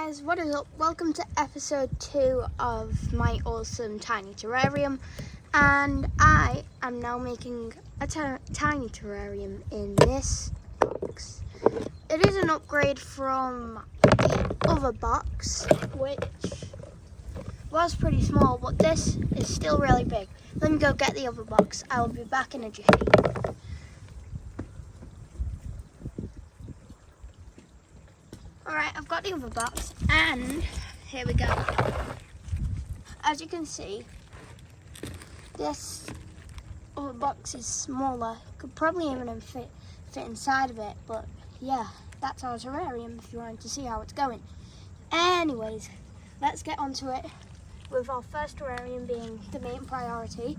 guys, what is up? Welcome to episode 2 of my awesome tiny terrarium, and I am now making a tiny terrarium in this box. It is an upgrade from the other box, which was pretty small, but this is still really big. Let me go get the other box. I will be back in a jiffy. Alright, I've got the other box, and here we go. As you can see, this other box is smaller. Could probably even fit inside of it, but yeah, that's our terrarium if you wanted to see how it's going. Anyways, let's get onto it with our first terrarium being the main priority.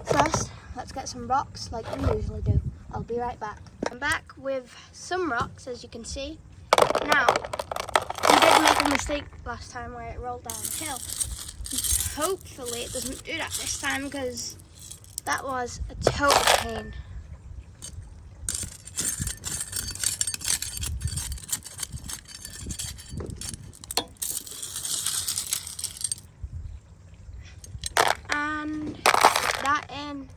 First, let's get some rocks like we usually do. I'll be right back. I'm back with some rocks, as you can see. Now, we did make a mistake last time where it rolled down the hill. Hopefully it doesn't do that this time, because that was a total pain. And that in.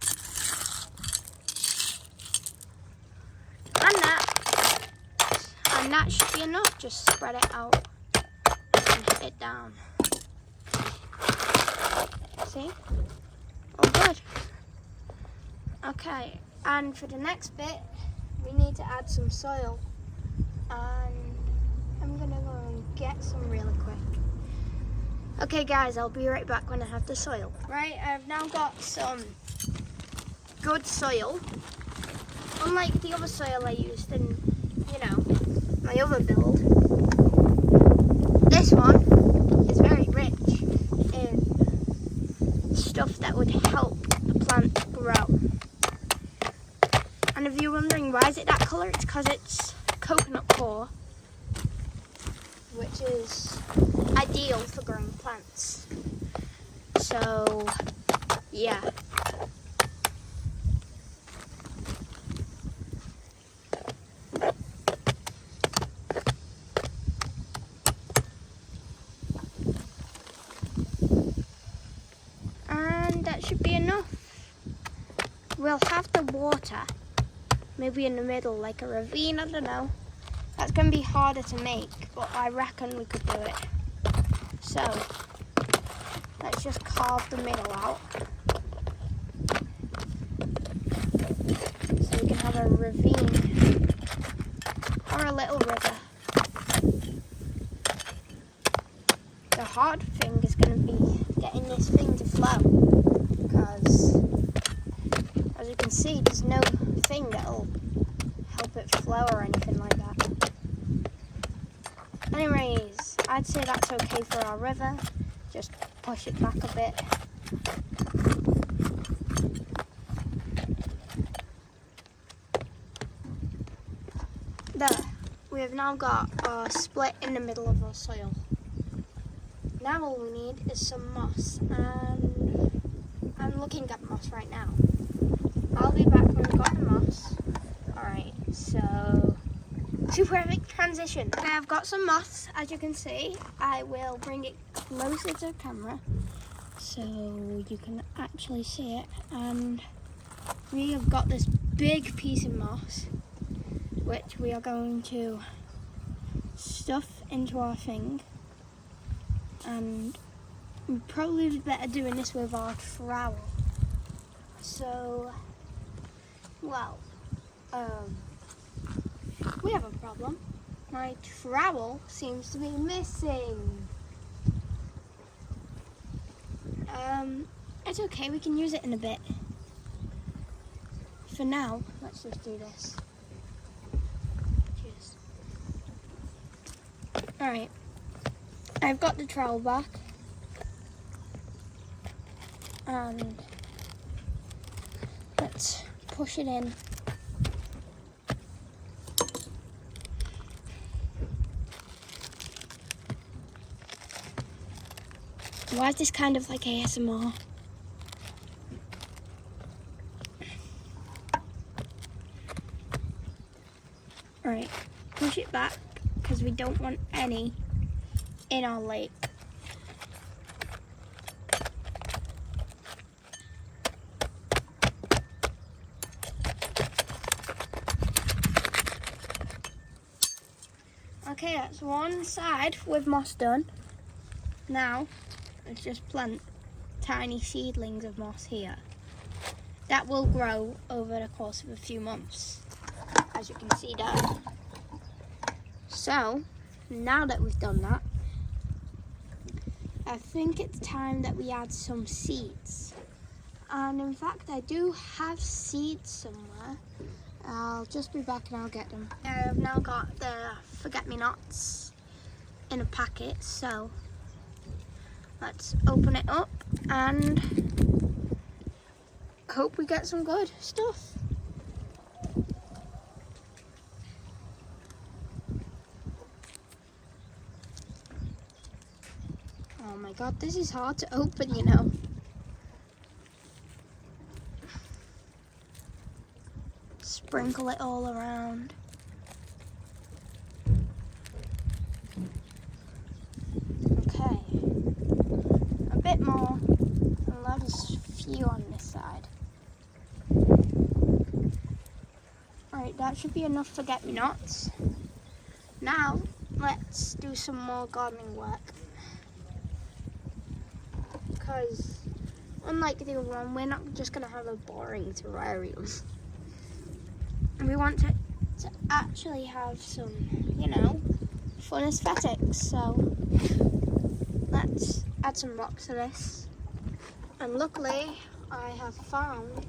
And that should be enough. Just spread it out and hit it down. See? All good. Okay, and for the next bit, we need to add some soil. And I'm gonna go and get some really quick. Okay guys, I'll be right back when I have the soil. Right, I've now got some good soil. Unlike the other soil I used in, my other build, this one is very rich in stuff that would help the plant grow. And if you're wondering why is it that colour, it's because it's coconut core, which is ideal for growing plants. So, yeah. Should be enough. We'll have the water maybe in the middle, like a ravine, I don't know. That's going to be harder to make, but I reckon we could do it. So let's just carve the middle out so we can have a ravine or a little river. The hard thing is going to be getting this thing to flow. Because, as you can see, there's no thing that'll help it flow or anything like that. Anyways, I'd say that's okay for our river. Just push it back a bit. There, we have now got a split in the middle of our soil. Now all we need is some moss, and I'm looking at moss right now. I'll be back when we've got the moss. Alright, so to perfect transition. Okay, I've got some moss, as you can see. I will bring it closer to the camera so you can actually see it. And we have got this big piece of moss, which we are going to stuff into our thing. And we'd probably be better doing this with our trowel. So, well, we have a problem. My trowel seems to be missing. It's okay, we can use it in a bit. For now, let's just do this. Cheers. Alright, I've got the trowel back. And let's push it in. Why is this kind of like ASMR? Alright, push it back because we don't want any in our lake. Okay, that's one side with moss done. Now, let's just plant tiny seedlings of moss here. That will grow over the course of a few months, as you can see down. So, now that we've done that, I think it's time that we add some seeds. And in fact, I do have seeds somewhere. I'll just be back and I'll get them. I've now got the forget-me-nots in a packet, so let's open it up and hope we get some good stuff. Oh my god, this is hard to open, you know. Sprinkle it all around. Okay, a bit more, and there's a few on this side. Alright, that should be enough forget-me-nots. Now, let's do some more gardening work. Because, unlike the other one, we're not just going to have a boring terrarium. We want to actually have some, you know, fun aesthetics. So let's add some rocks to this. And luckily, I have found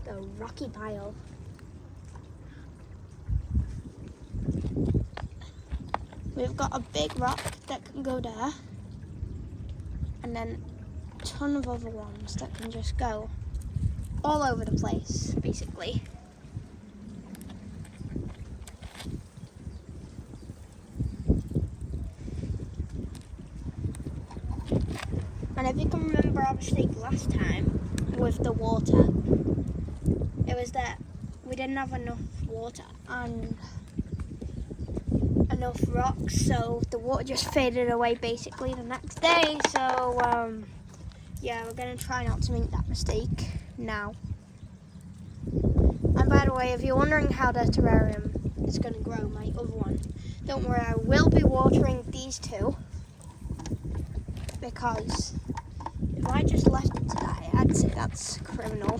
the rocky pile. We've got a big rock that can go there, and then a ton of other ones that can just go all over the place, basically. And if you can remember our mistake last time with the water, it was that we didn't have enough water and enough rocks, so the water just faded away basically the next day. So yeah, we're going to try not to make that mistake now. And by the way, if you're wondering how the terrarium is going to grow, my other one, don't worry, I will be watering these two, because if I just left it to die, I'd say that's criminal.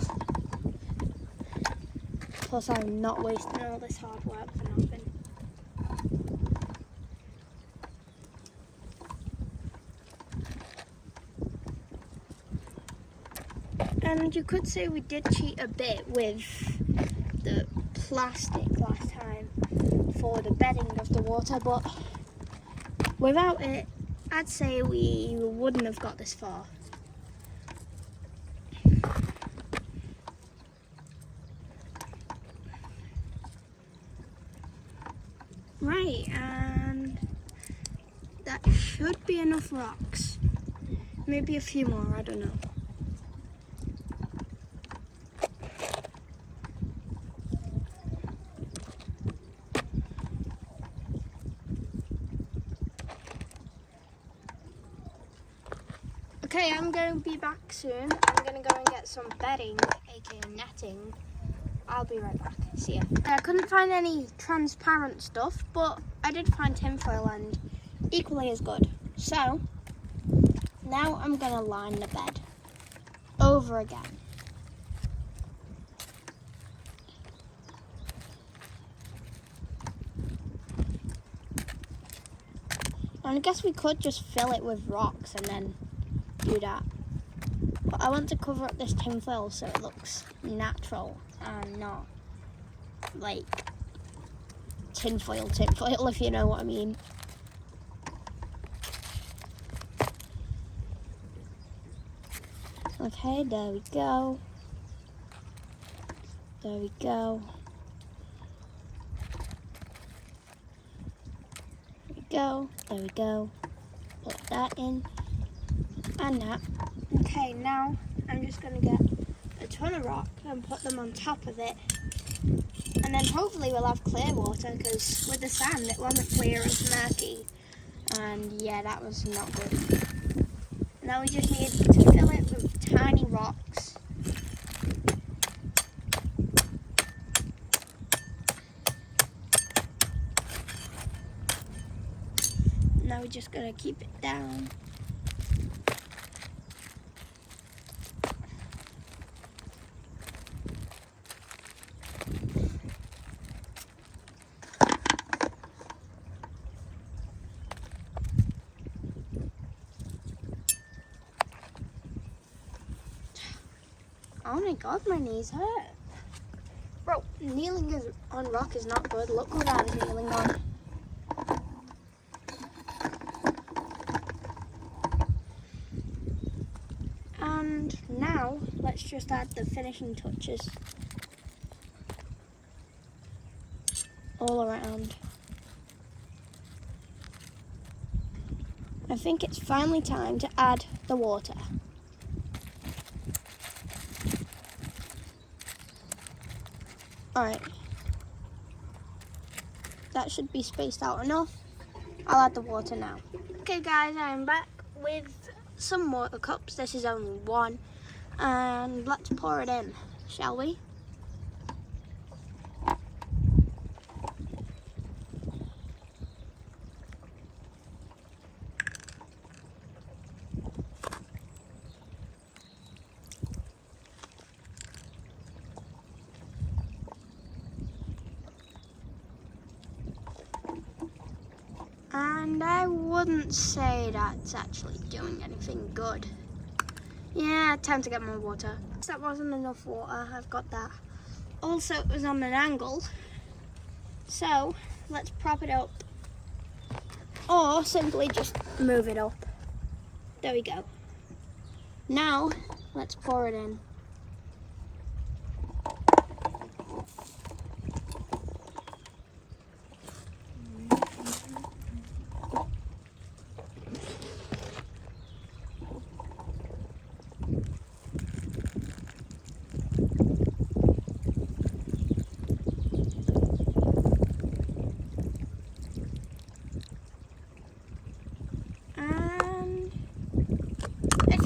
Plus, I'm not wasting all this hard work for nothing. And you could say we did cheat a bit with the plastic last time for the bedding of the water, but without it, I'd say we wouldn't have got this far. Right, and that should be enough rocks. Maybe a few more, I don't know. Okay, I'm going to be back soon. I'm going to go and get some bedding, aka netting. I'll be right back. See ya. I couldn't find any transparent stuff, but I did find tinfoil and equally as good. So, now I'm going to line the bed over again. And I guess we could just fill it with rocks and then do that. But I want to cover up this tinfoil so it looks natural and not like tinfoil, if you know what I mean. Okay, there we go. There we go. There we go. There we go. Put that in. And that. Okay, now I'm just going to get a ton of rock and put them on top of it. And then hopefully we'll have clear water, because with the sand it wasn't clear, it was murky. And yeah, that was not good. Now we just need to fill it with tiny rocks. Now we're just gonna keep it down. Oh my god, my knees hurt. Bro, kneeling on rock is not good. Look what I was kneeling on. And now, let's just add the finishing touches all around. I think it's finally time to add the water. Alright, that should be spaced out enough. I'll add the water now. Okay guys, I'm back with some water cups. This is only one. And let's pour it in, shall we? And I wouldn't say that's actually doing anything good. Yeah, time to get more water. That wasn't enough water, I've got that. Also, it was on an angle. So, let's prop it up. Or simply just move it up. There we go. Now, let's pour it in.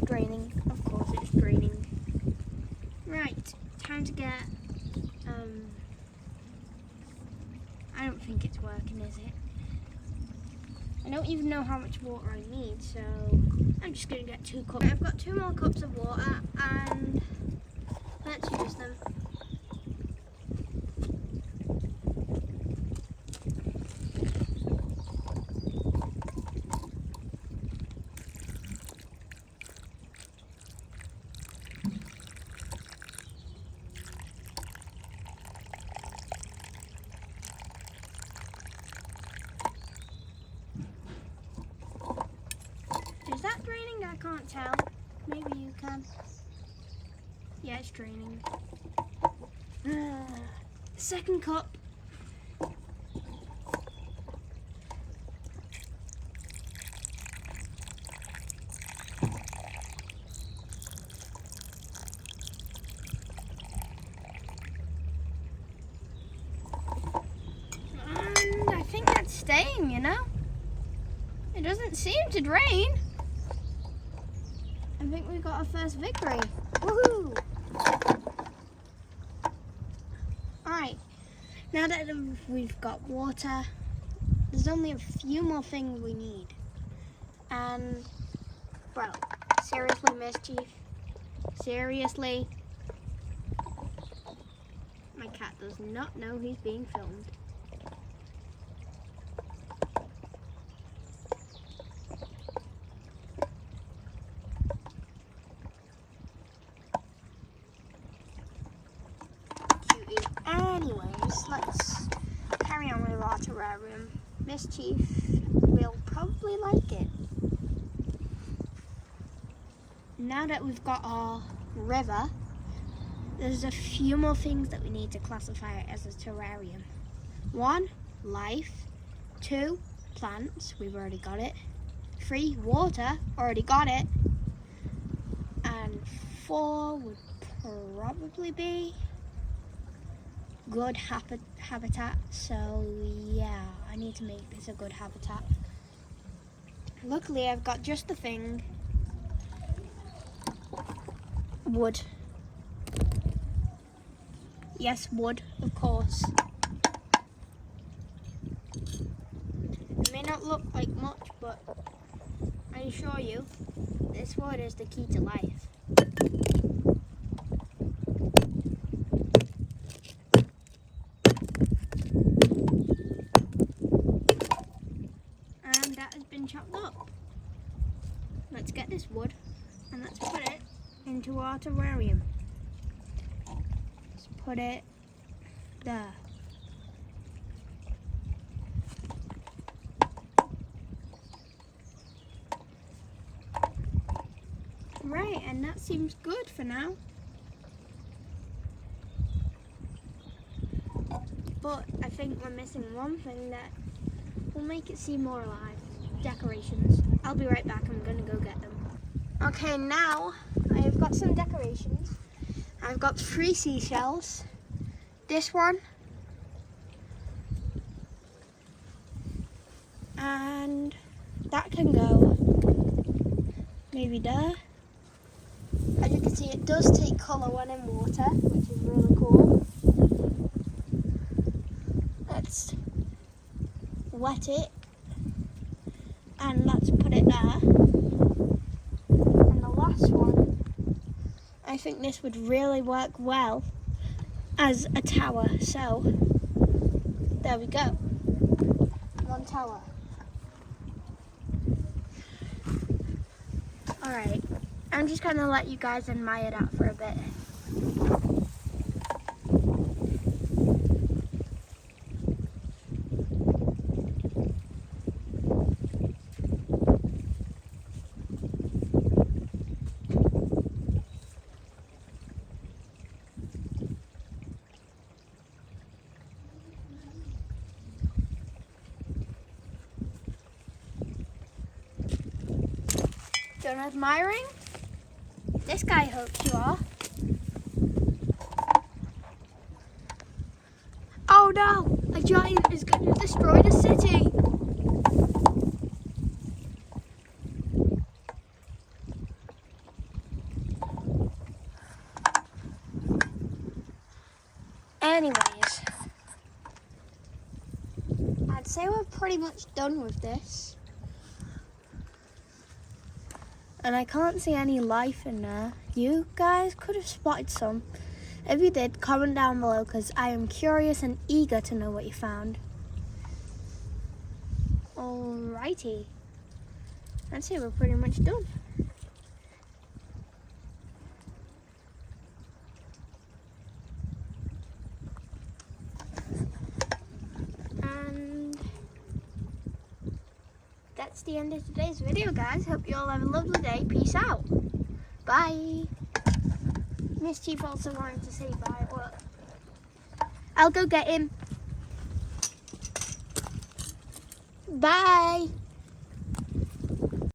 Draining, of course it's draining. Right, time to get, I don't think it's working, is it? I don't even know how much water I need, so I'm just gonna get 2 cups. I've got 2 more cups of water and let's use them. Is that draining? I can't tell. Maybe you can. Yeah, it's draining. Second cup. And I think that's staying, you know? It doesn't seem to drain. I think we got our first victory. Woohoo! Alright, now that we've got water, there's only a few more things we need. And, bro, seriously, Mischief? Seriously? My cat does not know he's being filmed. Anyways, let's carry on with our terrarium. Mischief will probably like it. Now that we've got our river, there's a few more things that we need to classify it as a terrarium. 1, life. 2, plants, we've already got it. 3, water, already got it. And 4 would probably be good habitat. So yeah, I need to make this a good habitat. Luckily, I've got just the thing. Wood. Yes, wood, of course. It may not look like much, but I assure you, this wood is the key to life. And that has been chopped up. Let's get this wood and let's put it into our terrarium. Let's put it there. Right, and that seems good for now. But I think we're missing one thing that will make it seem more alive. Decorations. I'll be right back, I'm gonna go get them. Okay, now I've got some decorations. I've got 3 seashells. This one. And that can go maybe there. As you can see, it does take colour when in water, which is really cool. Let's wet it and let's put it there. And the last one, I think this would really work well as a tower. So there we go, 1 tower. Alright, I'm just going to let you guys admire that for a bit. Done admiring? This guy hopes you are. Oh no! A giant is going to destroy the city! Anyways, I'd say we're pretty much done with this. And I can't see any life in there. You guys could have spotted some. If you did, comment down below because I am curious and eager to know what you found. Alrighty. I'd say we're pretty much done. And that's the end of today's video, guys. Hope you all have a lovely day. Peace out. Bye. Miss Chief also wanted to say bye, but I'll go get him. Bye.